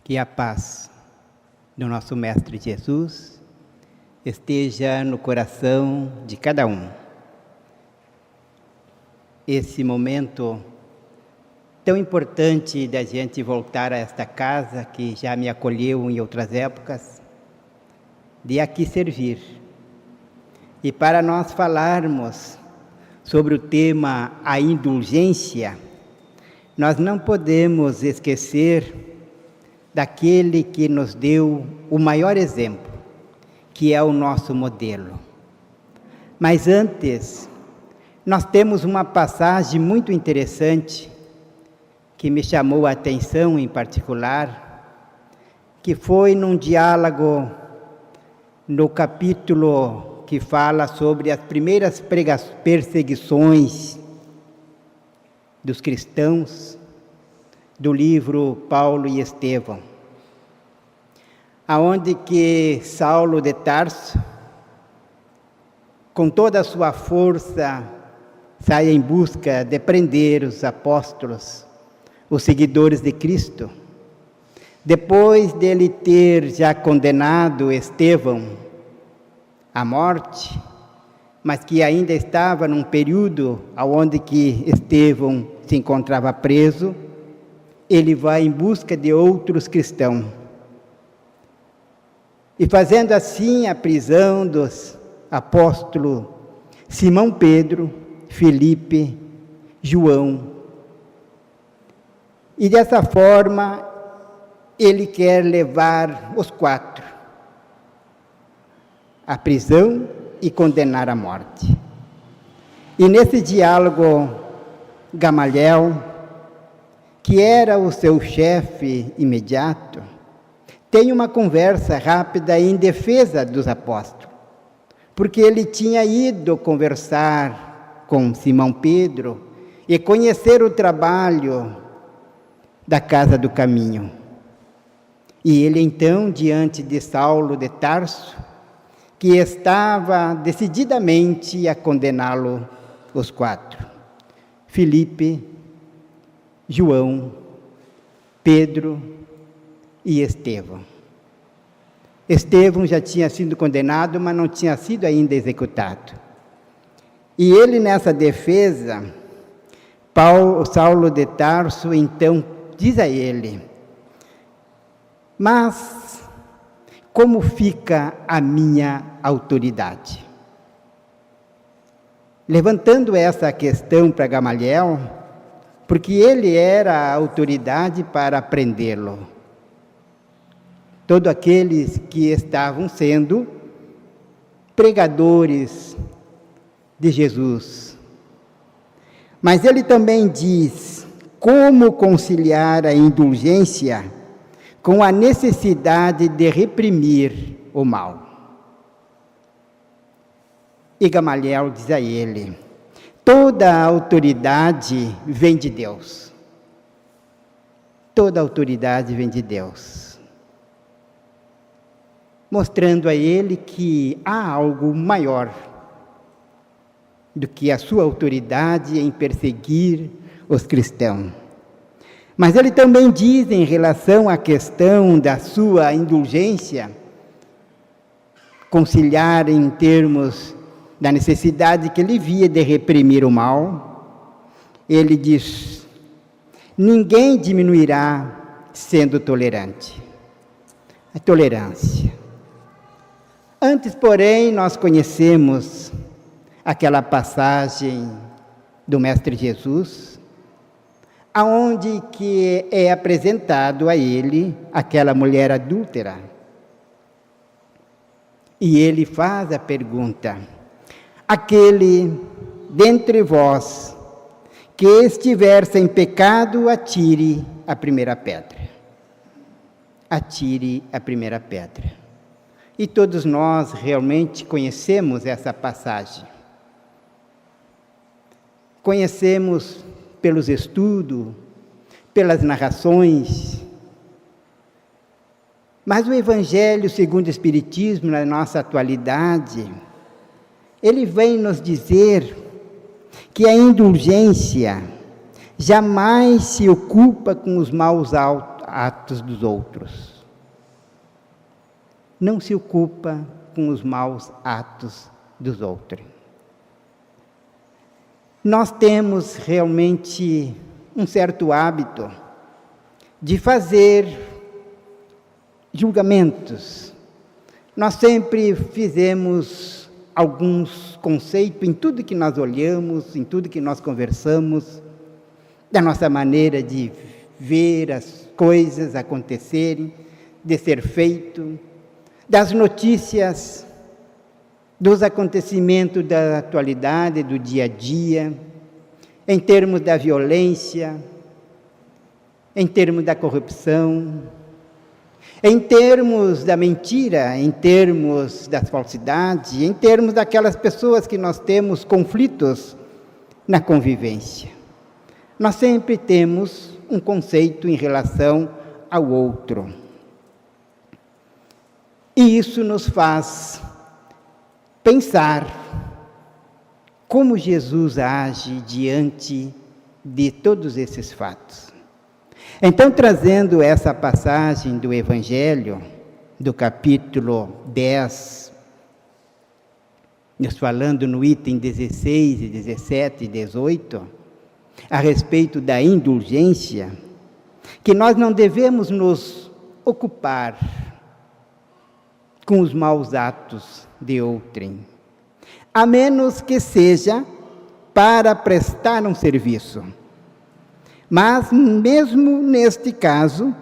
Que a paz do nosso Mestre Jesus esteja no coração de cada um. Esse momento tão importante da gente voltar a esta casa que já me acolheu em outras épocas, de aqui servir. E para nós falarmos sobre o tema a indulgência, nós não podemos esquecer daquele que nos deu o maior exemplo, que é o nosso modelo. Mas antes, nós temos uma passagem muito interessante que me chamou a atenção em particular, que foi num diálogo no capítulo que fala sobre as primeiras perseguições dos cristãos, do livro Paulo e Estevão, aonde que Saulo de Tarso, com toda a sua força, sai em busca de prender os apóstolos, os seguidores de Cristo. Depois dele ter já condenado Estevão à morte, mas que ainda estava num período onde que Estevão se encontrava preso, ele vai em busca de outros cristãos. E fazendo assim a prisão dos apóstolos Simão Pedro, Felipe, João. E dessa forma, ele quer levar os 4 à prisão e condenar à morte. E nesse diálogo, Gamaliel, que era o seu chefe imediato, tem uma conversa rápida em defesa dos apóstolos, porque ele tinha ido conversar com Simão Pedro e conhecer o trabalho da Casa do Caminho. E ele então, diante de Saulo de Tarso, que estava decididamente a condená-lo, os 4, Felipe, João, Pedro e Estevão. Estevão já tinha sido condenado, mas não tinha sido ainda executado. E ele, nessa defesa, Saulo de Tarso, então, diz a ele: mas como fica a minha autoridade? Levantando essa questão para Gamaliel, porque ele era a autoridade para prendê-lo. Todos aqueles que estavam sendo pregadores de Jesus. Mas ele também diz como conciliar a indulgência com a necessidade de reprimir o mal. E Gamaliel diz a ele: toda a autoridade vem de Deus. Toda a autoridade vem de Deus. Mostrando a ele que há algo maior do que a sua autoridade em perseguir os cristãos. Mas ele também diz em relação à questão da sua indulgência, conciliar em termos da necessidade que ele via de reprimir o mal, ele diz: ninguém diminuirá sendo tolerante. A tolerância. Antes, porém, nós conhecemos aquela passagem do Mestre Jesus, aonde que é apresentado a ele aquela mulher adúltera. E ele faz a pergunta: aquele dentre vós que estiver sem pecado, atire a primeira pedra. Atire a primeira pedra. E todos nós realmente conhecemos essa passagem. Conhecemos pelos estudos, pelas narrações. Mas o Evangelho segundo o Espiritismo, na nossa atualidade, ele vem nos dizer que a indulgência jamais se ocupa com os maus atos dos outros. Não se ocupa com os maus atos dos outros. Nós temos realmente um certo hábito de fazer julgamentos. Nós sempre fizemos alguns conceitos em tudo que nós olhamos, em tudo que nós conversamos, da nossa maneira de ver as coisas acontecerem, de ser feito, das notícias, dos acontecimentos da atualidade, do dia a dia, em termos da violência, em termos da corrupção, em termos da mentira, em termos da falsidade, em termos daquelas pessoas que nós temos conflitos na convivência. Nós sempre temos um conceito em relação ao outro. E isso nos faz pensar como Jesus age diante de todos esses fatos. Então, trazendo essa passagem do Evangelho, do capítulo 10, nos falando no item 16, 17 e 18, a respeito da indulgência, que nós não devemos nos ocupar com os maus atos de outrem, a menos que seja para prestar um serviço. Mas, mesmo neste caso,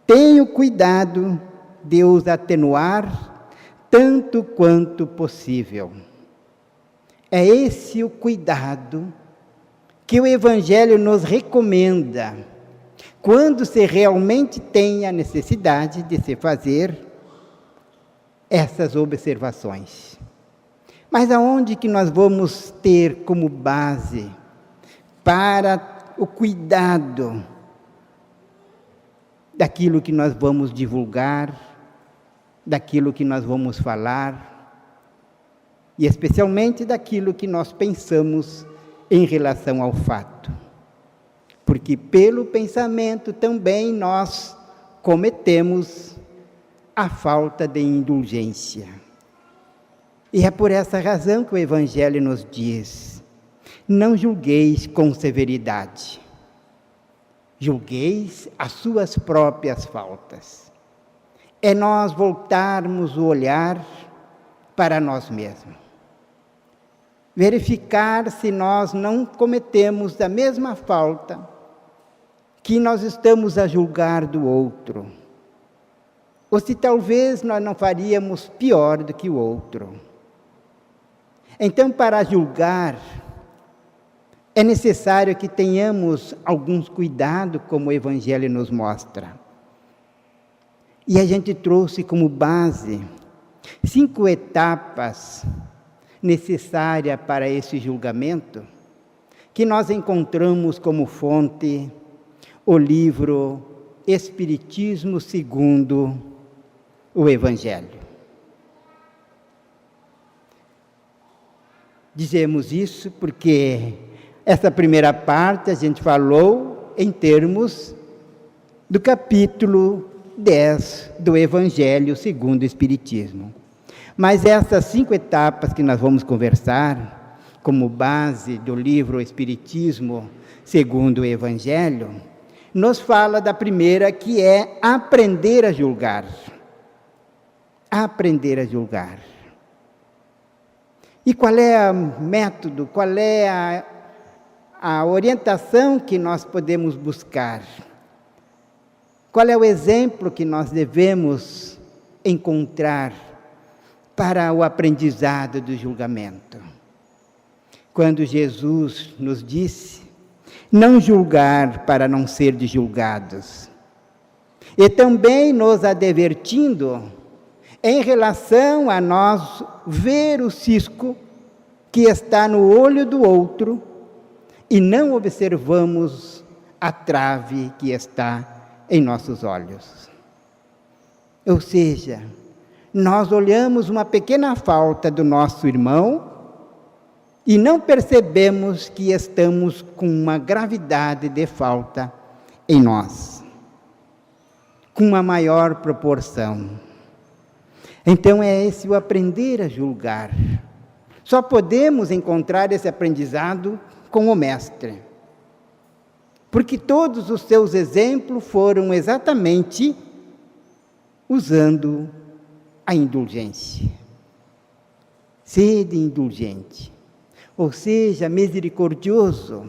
tenho cuidado de os atenuar tanto quanto possível. É esse o cuidado que o Evangelho nos recomenda quando se realmente tem a necessidade de se fazer essas observações. Mas aonde que nós vamos ter como base para o cuidado daquilo que nós vamos divulgar, daquilo que nós vamos falar, e especialmente daquilo que nós pensamos em relação ao fato? Porque pelo pensamento também nós cometemos a falta de indulgência. E é por essa razão que o Evangelho nos diz: não julgueis com severidade, julgueis as suas próprias faltas. É nós voltarmos o olhar para nós mesmos, verificar se nós não cometemos a mesma falta que nós estamos a julgar do outro, ou se talvez nós não faríamos pior do que o outro. Então, para julgar, é necessário que tenhamos alguns cuidados, como o Evangelho nos mostra. E a gente trouxe como base 5 etapas necessárias para esse julgamento, que nós encontramos como fonte o livro Espiritismo segundo o Evangelho. Dizemos isso porque essa primeira parte a gente falou em termos do capítulo 10 do Evangelho segundo o Espiritismo. Mas essas 5 etapas que nós vamos conversar, como base do livro Espiritismo segundo o Evangelho, nos fala da primeira, que é aprender a julgar. Aprender a julgar. E qual é o método, qual é a orientação que nós podemos buscar? Qual é o exemplo que nós devemos encontrar para o aprendizado do julgamento? Quando Jesus nos disse: não julgar para não ser julgados. E também nos advertindo em relação a nós ver o cisco que está no olho do outro e não observamos a trave que está em nossos olhos. Ou seja, nós olhamos uma pequena falta do nosso irmão e não percebemos que estamos com uma gravidade de falta em nós. com uma maior proporção. Então é esse o aprender a julgar. Só podemos encontrar esse aprendizado com o Mestre, porque todos os seus exemplos foram exatamente usando a indulgência. Sede indulgente, ou seja, misericordioso.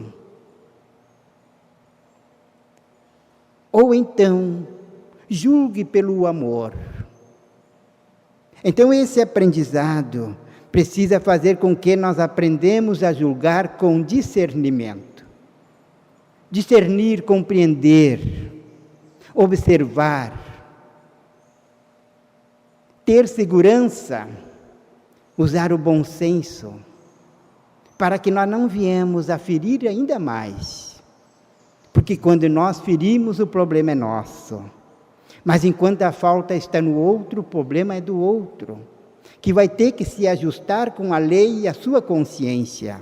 Ou então, julgue pelo amor. Então esse aprendizado precisa fazer com que nós aprendemos a julgar com discernimento. Discernir, compreender, observar, ter segurança, usar o bom senso, para que nós não viemos a ferir ainda mais. Porque quando nós ferimos, o problema é nosso. Mas enquanto a falta está no outro, o problema é do outro, que vai ter que se ajustar com a lei e a sua consciência.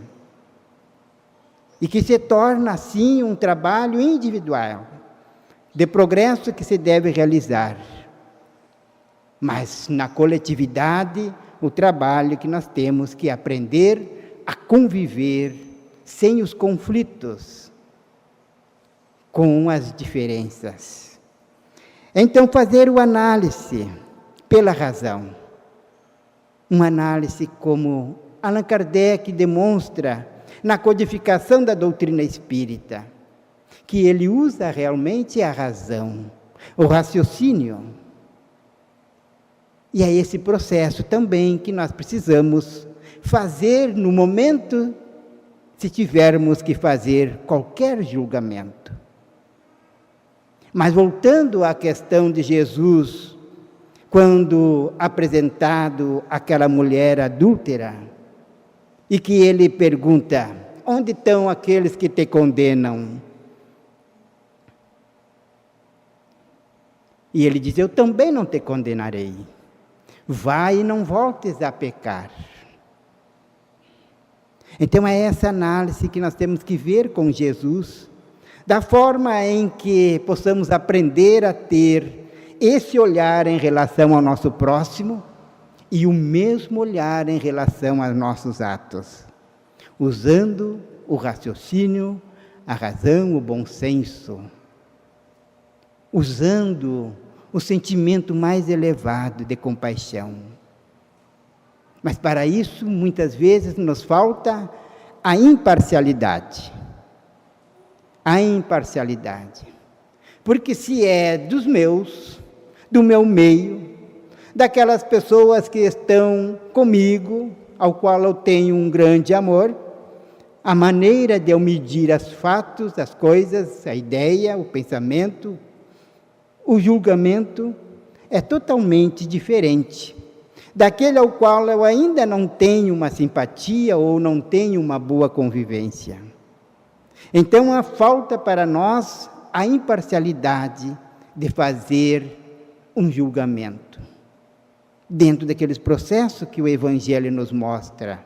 E que se torna, assim, um trabalho individual, de progresso que se deve realizar. Mas na coletividade, o trabalho que nós temos que aprender a conviver sem os conflitos, com as diferenças. Então, fazer o análise pela razão. Uma análise como Allan Kardec demonstra na codificação da doutrina espírita, que ele usa realmente a razão, o raciocínio. E é esse processo também que nós precisamos fazer no momento, se tivermos que fazer qualquer julgamento. Mas voltando à questão de Jesus, quando apresentado àquela mulher adúltera, e que ele pergunta: onde estão aqueles que te condenam? E ele diz: eu também não te condenarei. Vai e não voltes a pecar. Então é essa análise que nós temos que ver com Jesus, da forma em que possamos aprender a ter esse olhar em relação ao nosso próximo e o mesmo olhar em relação aos nossos atos, usando o raciocínio, a razão, o bom senso, usando o sentimento mais elevado de compaixão. Mas para isso, muitas vezes, nos falta a imparcialidade. A imparcialidade. Porque se é dos meus, do meu meio, daquelas pessoas que estão comigo, ao qual eu tenho um grande amor, a maneira de eu medir os fatos, as coisas, a ideia, o pensamento, o julgamento é totalmente diferente daquele ao qual eu ainda não tenho uma simpatia ou não tenho uma boa convivência. Então, falta para nós a imparcialidade de fazer um julgamento, dentro daqueles processos que o Evangelho nos mostra,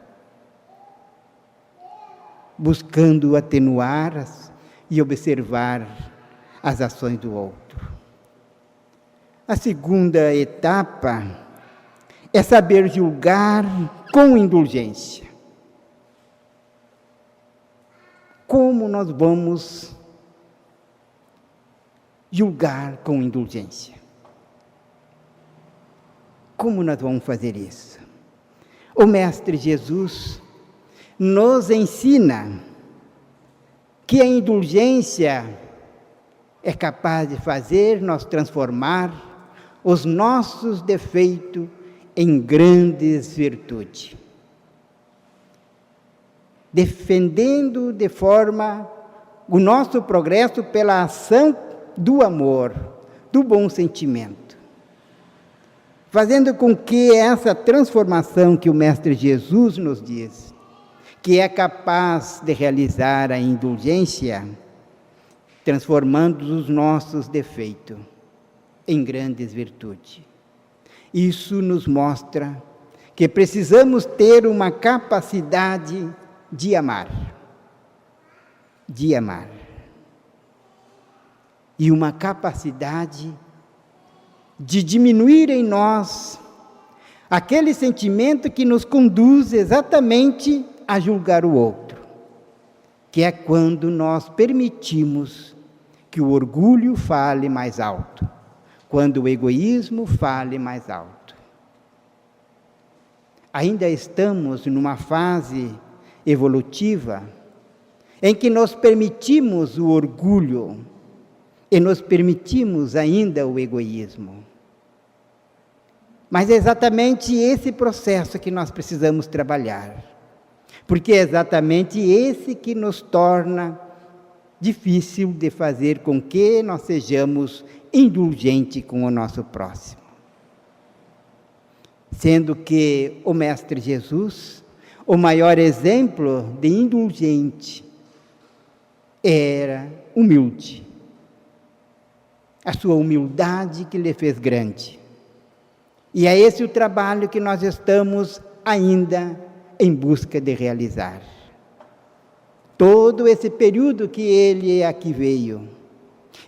buscando atenuar e observar as ações do outro. A segunda etapa é saber julgar com indulgência. Como nós vamos julgar com indulgência? Como nós vamos fazer isso? O Mestre Jesus nos ensina que a indulgência é capaz de fazer nós transformar os nossos defeitos em grandes virtudes, defendendo de forma o nosso progresso pela ação do amor, do bom sentimento, fazendo com que essa transformação que o Mestre Jesus nos diz, que é capaz de realizar a indulgência, transformando os nossos defeitos em grandes virtudes. Isso nos mostra que precisamos ter uma capacidade de amar. De amar. E uma capacidade de diminuir em nós aquele sentimento que nos conduz exatamente a julgar o outro, que é quando nós permitimos que o orgulho fale mais alto, quando o egoísmo fale mais alto. Ainda estamos numa fase evolutiva em que nós permitimos o orgulho e nos permitimos ainda o egoísmo. Mas é exatamente esse processo que nós precisamos trabalhar, porque é exatamente esse que nos torna difícil de fazer com que nós sejamos indulgentes com o nosso próximo. Sendo que o Mestre Jesus, o maior exemplo de indulgente, era humilde. A sua humildade que lhe fez grande. E é esse o trabalho que nós estamos ainda em busca de realizar. Todo esse período que ele aqui veio,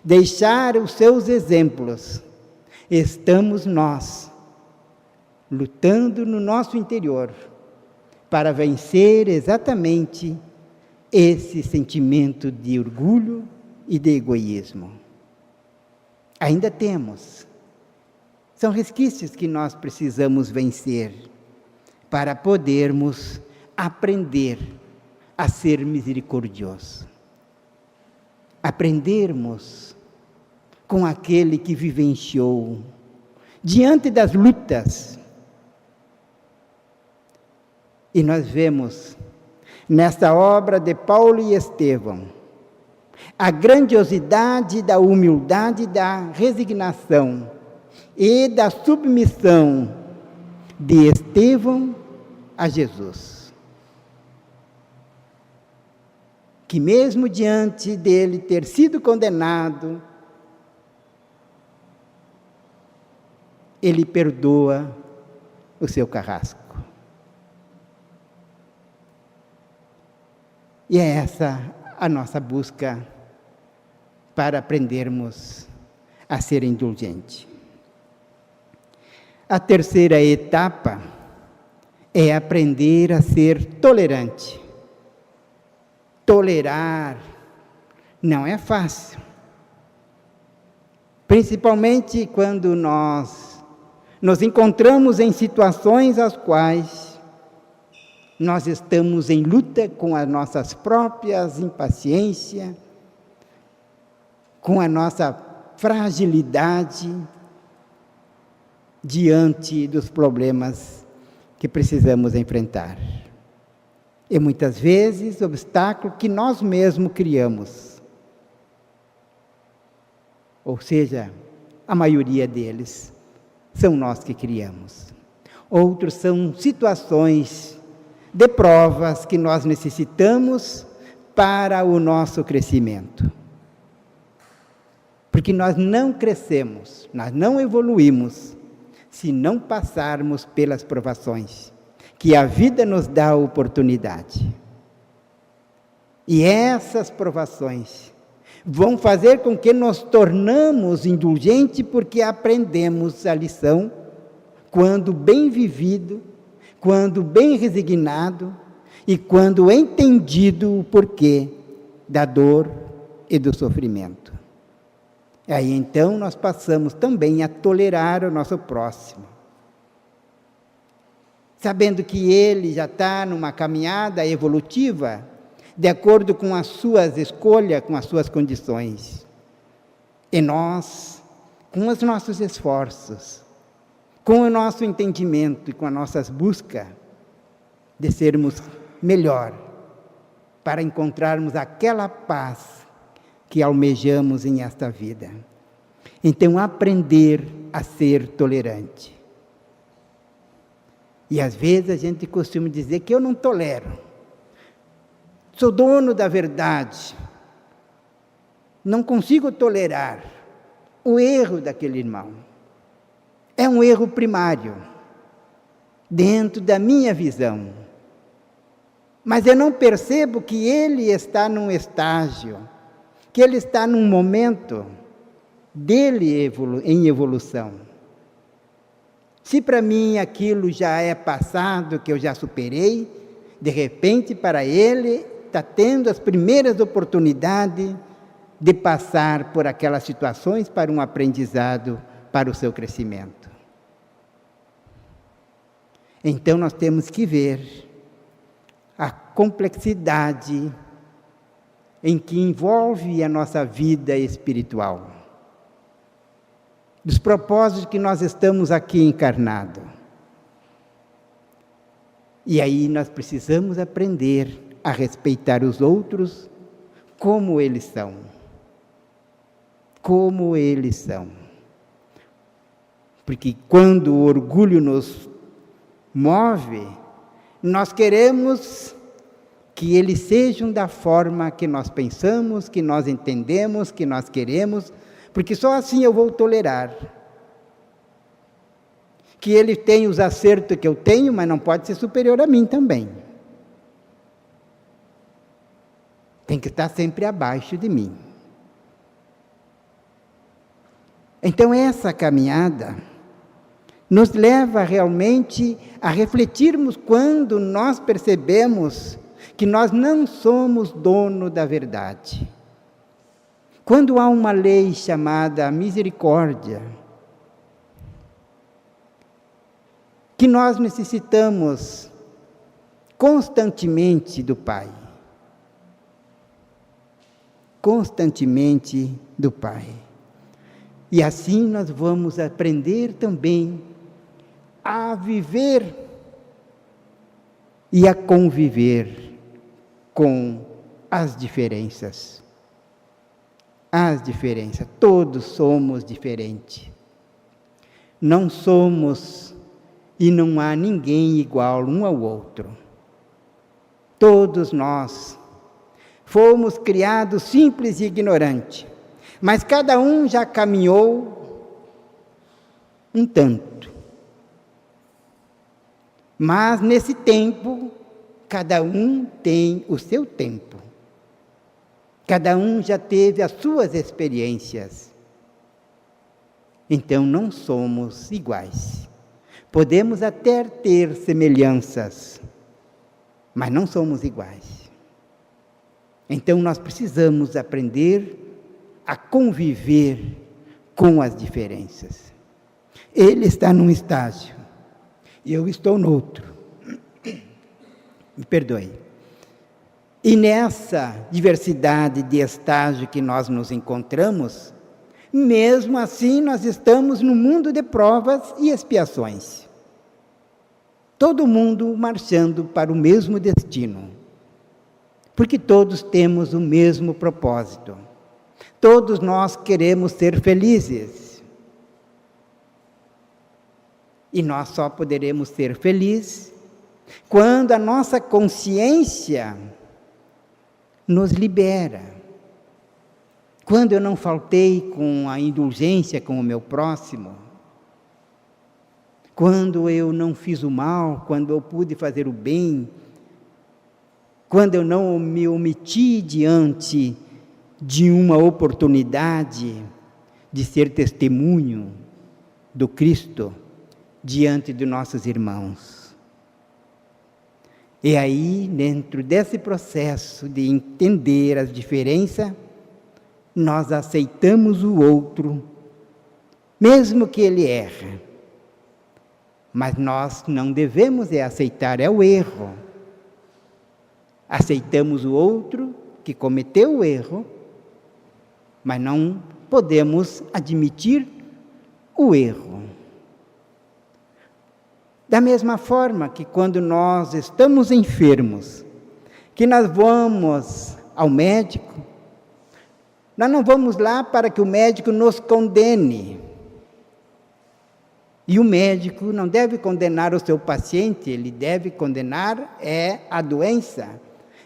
deixar os seus exemplos, estamos nós, lutando no nosso interior, para vencer exatamente esse sentimento de orgulho e de egoísmo. Ainda temos. São resquícios que nós precisamos vencer para podermos aprender a ser misericordioso. Aprendermos com aquele que vivenciou diante das lutas. E nós vemos nesta obra de Paulo e Estevão a grandiosidade da humildade, da resignação e da submissão de Estevão a Jesus. Que mesmo diante dele ter sido condenado, ele perdoa o seu carrasco. E é essa a nossa busca para aprendermos a ser indulgente. A terceira etapa é aprender a ser tolerante. Tolerar não é fácil. Principalmente quando nós nos encontramos em situações as quais nós estamos em luta com as nossas próprias impaciências, com a nossa fragilidade diante dos problemas que precisamos enfrentar. E muitas vezes obstáculos que nós mesmos criamos. Ou seja, a maioria deles são nós que criamos. Outros são situações de provas que nós necessitamos para o nosso crescimento. Porque nós não crescemos, nós não evoluímos, se não passarmos pelas provações, que a vida nos dá a oportunidade. E essas provações vão fazer com que nos tornamos indulgentes, porque aprendemos a lição, quando bem vivido, quando bem resignado e quando entendido o porquê da dor e do sofrimento. Aí então nós passamos também a tolerar o nosso próximo, sabendo que ele já está numa caminhada evolutiva, de acordo com as suas escolhas, com as suas condições. E nós, com os nossos esforços, com o nosso entendimento e com as nossas buscas de sermos melhor, para encontrarmos aquela paz que almejamos em esta vida. Então, aprender a ser tolerante. E às vezes a gente costuma dizer que eu não tolero. Sou dono da verdade. Não consigo tolerar o erro daquele irmão. É um erro primário, dentro da minha visão. Mas eu não percebo que ele está num estágio, que ele está num momento dele em evolução. Se para mim aquilo já é passado, que eu já superei, de repente para ele está tendo as primeiras oportunidades de passar por aquelas situações para um aprendizado, para o seu crescimento. Então nós temos que ver a complexidade em que envolve a nossa vida espiritual, dos propósitos que nós estamos aqui encarnados. E aí nós precisamos aprender a respeitar os outros como eles são. Como eles são. Porque quando o orgulho nos move, nós queremos que eles sejam da forma que nós pensamos, que nós entendemos, que nós queremos, porque só assim eu vou tolerar. Que ele tenha os acertos que eu tenho, mas não pode ser superior a mim também. Tem que estar sempre abaixo de mim. Então essa caminhada nos leva realmente a refletirmos quando nós percebemos que nós não somos dono da verdade. Quando há uma lei chamada misericórdia, que nós necessitamos constantemente do Pai. Constantemente do Pai. E assim nós vamos aprender também a viver e a conviver com as diferenças. As diferenças. Todos somos diferentes. Não somos e não há ninguém igual um ao outro. Todos nós fomos criados simples e ignorantes, mas cada um já caminhou um tanto. Mas nesse tempo, cada um tem o seu tempo. Cada um já teve as suas experiências. Então não somos iguais. Podemos até ter semelhanças, mas não somos iguais. Então nós precisamos aprender a conviver com as diferenças. Ele está num estágio e eu estou no outro. Me perdoe. E nessa diversidade de estágio que nós nos encontramos, mesmo assim nós estamos no mundo de provas e expiações. Todo mundo marchando para o mesmo destino. Porque todos temos o mesmo propósito. Todos nós queremos ser felizes. E nós só poderemos ser felizes quando a nossa consciência nos libera. Quando eu não faltei com a indulgência com o meu próximo, quando eu não fiz o mal, quando eu pude fazer o bem, quando eu não me omiti diante de uma oportunidade de ser testemunho do Cristo diante de nossos irmãos. E aí, dentro desse processo de entender as diferenças, nós aceitamos o outro, mesmo que ele erre. Mas nós não devemos aceitar o erro. Aceitamos o outro que cometeu o erro, mas não podemos admitir o erro. Da mesma forma que quando nós estamos enfermos, que nós vamos ao médico, nós não vamos lá para que o médico nos condene. E o médico não deve condenar o seu paciente, ele deve condenar a doença,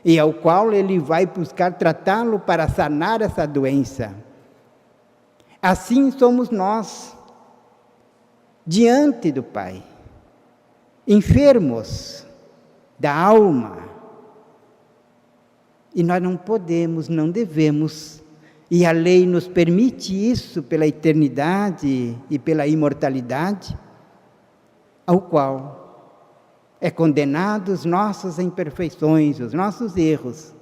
e ao qual ele vai buscar tratá-lo para sanar essa doença. Assim somos nós, diante do Pai, enfermos da alma. E nós não podemos, não devemos, e a lei nos permite isso pela eternidade e pela imortalidade, ao qual é condenado as nossas imperfeições, os nossos erros,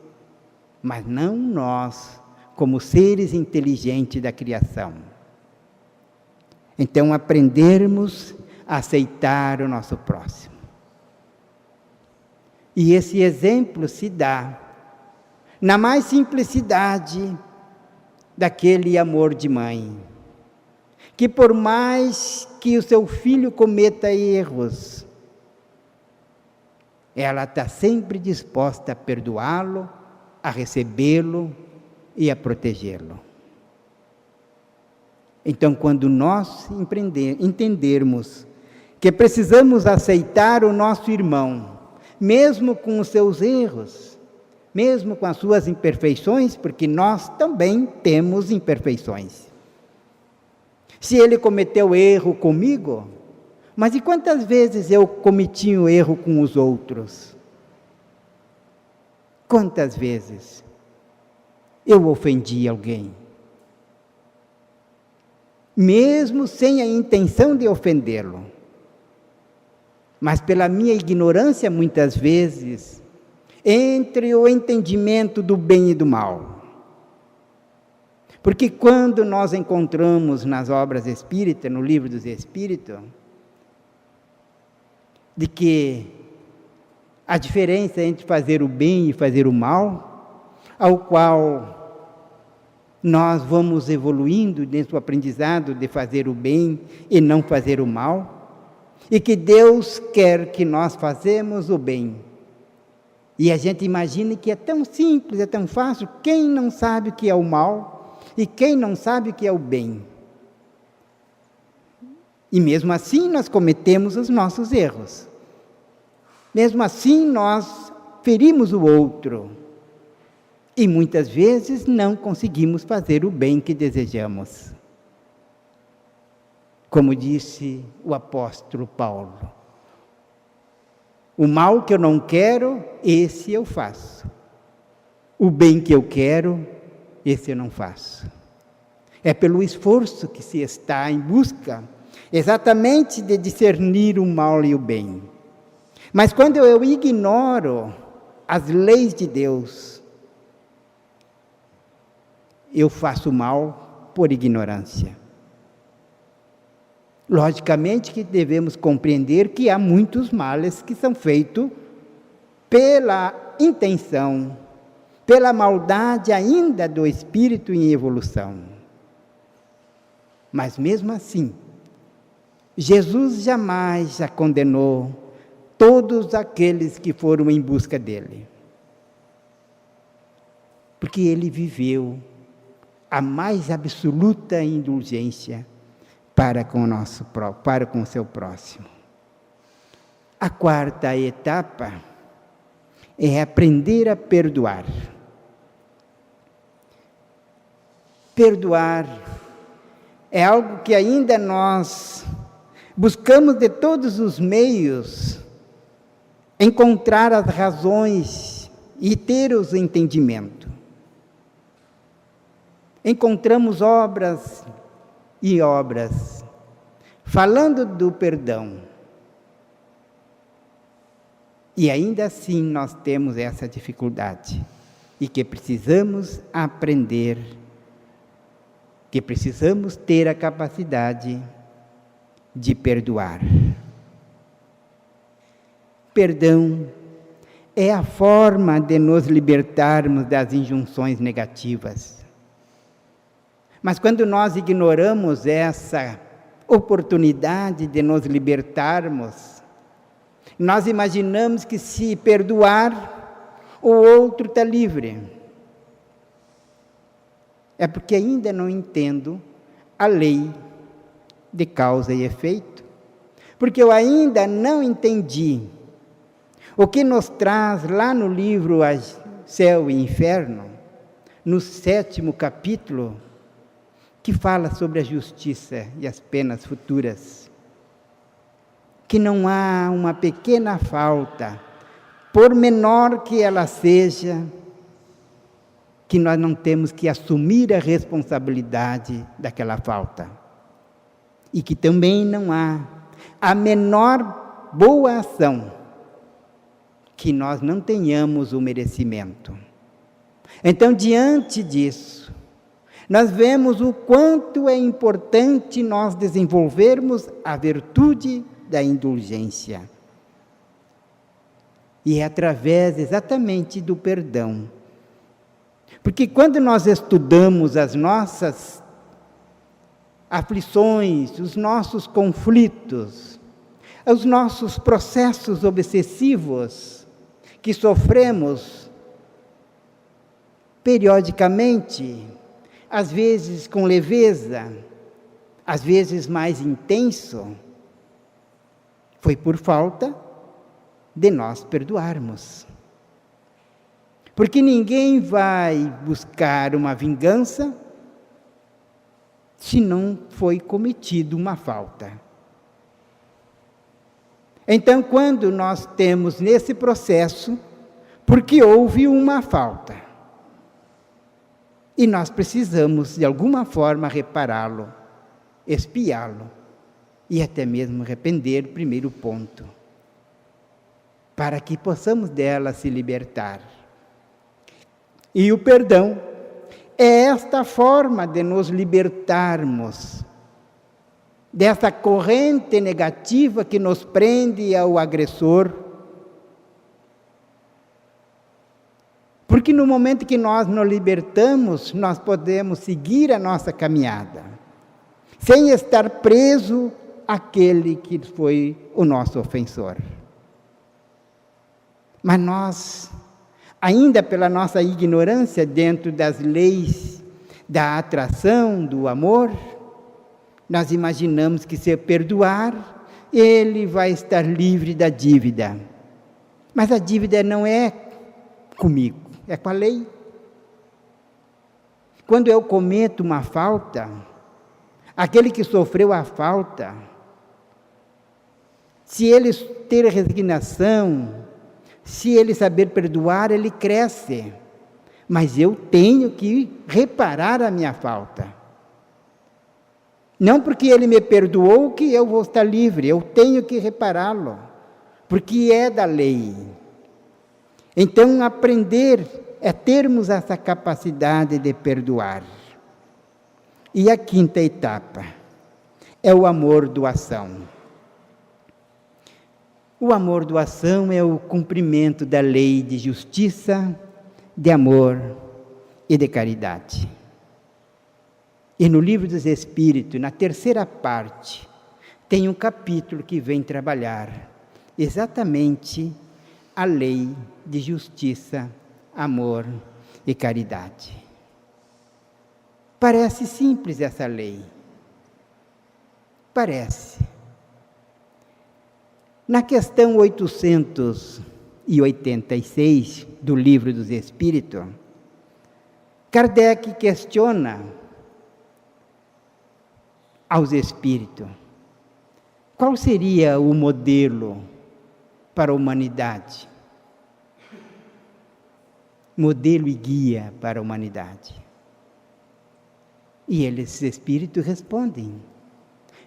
mas não nós, como seres inteligentes da criação. Então, aprendermos a aceitar o nosso próximo. E esse exemplo se dá na mais simplicidade daquele amor de mãe, que por mais que o seu filho cometa erros, ela está sempre disposta a perdoá-lo, a recebê-lo e a protegê-lo. Então, quando nós entendermos que precisamos aceitar o nosso irmão, mesmo com os seus erros, mesmo com as suas imperfeições, porque nós também temos imperfeições. Se ele cometeu erro comigo, mas e quantas vezes eu cometi um erro com os outros? Quantas vezes eu ofendi alguém? Mesmo sem a intenção de ofendê-lo. Mas pela minha ignorância, muitas vezes, entre o entendimento do bem e do mal. Porque quando nós encontramos nas obras espíritas, no livro dos Espíritos, de que a diferença entre fazer o bem e fazer o mal, ao qual nós vamos evoluindo nesse aprendizado de fazer o bem e não fazer o mal, e que Deus quer que nós façamos o bem. E a gente imagina que é tão simples, é tão fácil, quem não sabe o que é o mal e quem não sabe o que é o bem? E mesmo assim nós cometemos os nossos erros. Mesmo assim nós ferimos o outro. E muitas vezes não conseguimos fazer o bem que desejamos. Como disse o apóstolo Paulo, o mal que eu não quero, esse eu faço. O bem que eu quero, esse eu não faço. É pelo esforço que se está em busca, exatamente de discernir o mal e o bem. Mas quando eu ignoro as leis de Deus, eu faço mal por ignorância. Logicamente que devemos compreender que há muitos males que são feitos pela intenção, pela maldade ainda do espírito em evolução. Mas mesmo assim, Jesus jamais a condenou todos aqueles que foram em busca dele. Porque ele viveu a mais absoluta indulgência para com o seu próximo. A quarta etapa é aprender a perdoar. Perdoar é algo que ainda nós buscamos de todos os meios encontrar as razões e ter os entendimentos. Encontramos obras e obras falando do perdão. E ainda assim nós temos essa dificuldade. E que precisamos aprender, que precisamos ter a capacidade de perdoar. Perdão é a forma de nos libertarmos das injunções negativas. Mas quando nós ignoramos essa oportunidade de nos libertarmos, nós imaginamos que se perdoar, o outro está livre. É porque ainda não entendo a lei de causa e efeito. Porque eu ainda não entendi o que nos traz lá no livro Céu e Inferno, no 7º capítulo, que fala sobre a justiça e as penas futuras. Que não há uma pequena falta, por menor que ela seja, que nós não temos que assumir a responsabilidade daquela falta. E que também não há a menor boa ação que nós não tenhamos o merecimento. Então, diante disso, nós vemos o quanto é importante nós desenvolvermos a virtude da indulgência. E é através exatamente do perdão. Porque quando nós estudamos as nossas aflições, os nossos conflitos, os nossos processos obsessivos que sofremos periodicamente, às vezes com leveza, às vezes mais intenso, foi por falta de nós perdoarmos. Porque ninguém vai buscar uma vingança se não foi cometido uma falta. Então, quando nós temos nesse processo, porque houve uma falta, e nós precisamos, de alguma forma, repará-lo, expiá-lo, e até mesmo arrepender, primeiro ponto, para que possamos dela se libertar. E o perdão é esta forma de nos libertarmos dessa corrente negativa que nos prende ao agressor. Porque no momento que nós nos libertamos, nós podemos seguir a nossa caminhada, sem estar preso àquele que foi o nosso ofensor. Mas nós, ainda pela nossa ignorância dentro das leis da atração, do amor, nós imaginamos que se perdoar, ele vai estar livre da dívida. Mas a dívida não é comigo, é com a lei. Quando eu cometo uma falta, aquele que sofreu a falta, se ele ter resignação, se ele saber perdoar, ele cresce. Mas eu tenho que reparar a minha falta. Não porque ele me perdoou que eu vou estar livre, eu tenho que repará-lo, porque é da lei. Então, aprender é termos essa capacidade de perdoar. E a quinta etapa é o amor doação. O amor doação é o cumprimento da lei de justiça, de amor e de caridade. E no Livro dos Espíritos, na terceira parte, tem um capítulo que vem trabalhar exatamente a lei de justiça, amor e caridade. Parece simples essa lei. Parece. Na questão 886 do Livro dos Espíritos, Kardec questiona aos espíritos, qual seria o modelo para a humanidade? Modelo e guia para a humanidade. E eles, espíritos, respondem: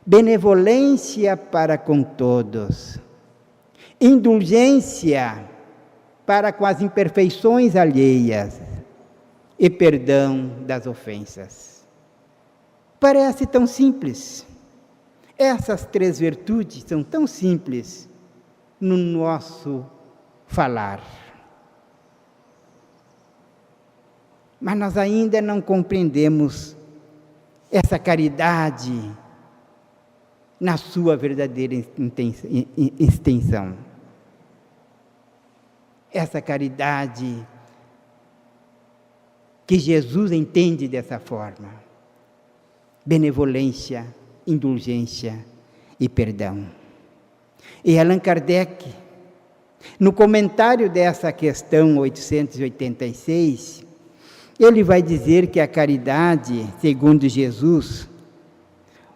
benevolência para com todos, indulgência para com as imperfeições alheias e perdão das ofensas. Parece tão simples. Essas três virtudes são tão simples no nosso falar. Mas nós ainda não compreendemos essa caridade na sua verdadeira extensão. Essa caridade que Jesus entende dessa forma. Benevolência, indulgência e perdão. E Allan Kardec, no comentário dessa questão 886, ele vai dizer que a caridade, segundo Jesus,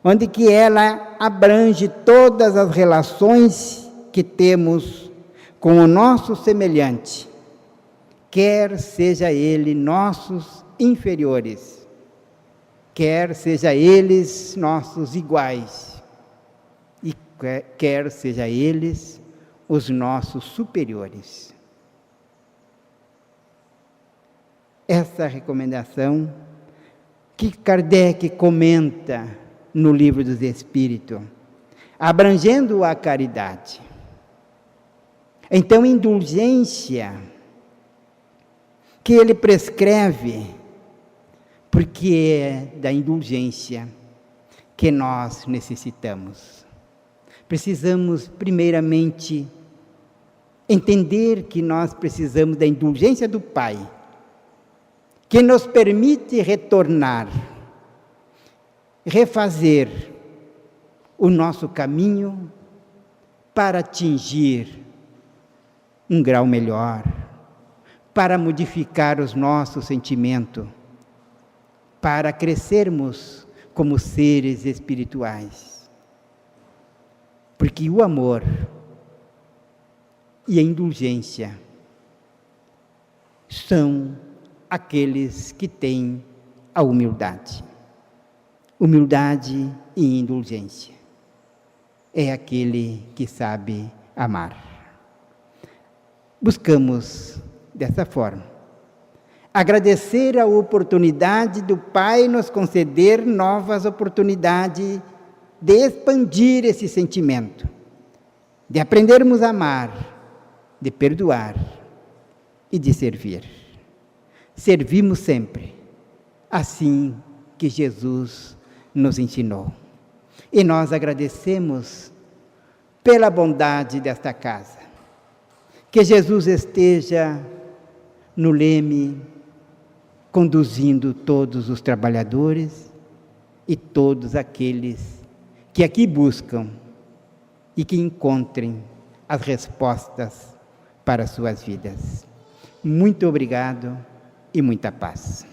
onde que ela abrange todas as relações que temos com o nosso semelhante, quer seja ele nossos inferiores, quer seja eles nossos iguais. e quer seja eles os nossos superiores. Essa recomendação que Kardec comenta no Livro dos Espíritos, abrangendo a caridade. Então, indulgência que ele prescreve, porque é da indulgência que nós necessitamos. Precisamos, primeiramente, entender que nós precisamos da indulgência do Pai, que nos permite retornar, refazer o nosso caminho para atingir um grau melhor, para modificar os nossos sentimentos, para crescermos como seres espirituais. Porque o amor e a indulgência são aqueles que têm a humildade. Humildade e indulgência. É aquele que sabe amar. Buscamos, dessa forma, agradecer a oportunidade do Pai nos conceder novas oportunidades de expandir esse sentimento, de aprendermos a amar, de perdoar e de servir. Servimos sempre, assim que Jesus nos ensinou. E nós agradecemos pela bondade desta casa. Que Jesus esteja no leme, conduzindo todos os trabalhadores e todos aqueles que aqui buscam e que encontrem as respostas para suas vidas. Muito obrigado e muita paz.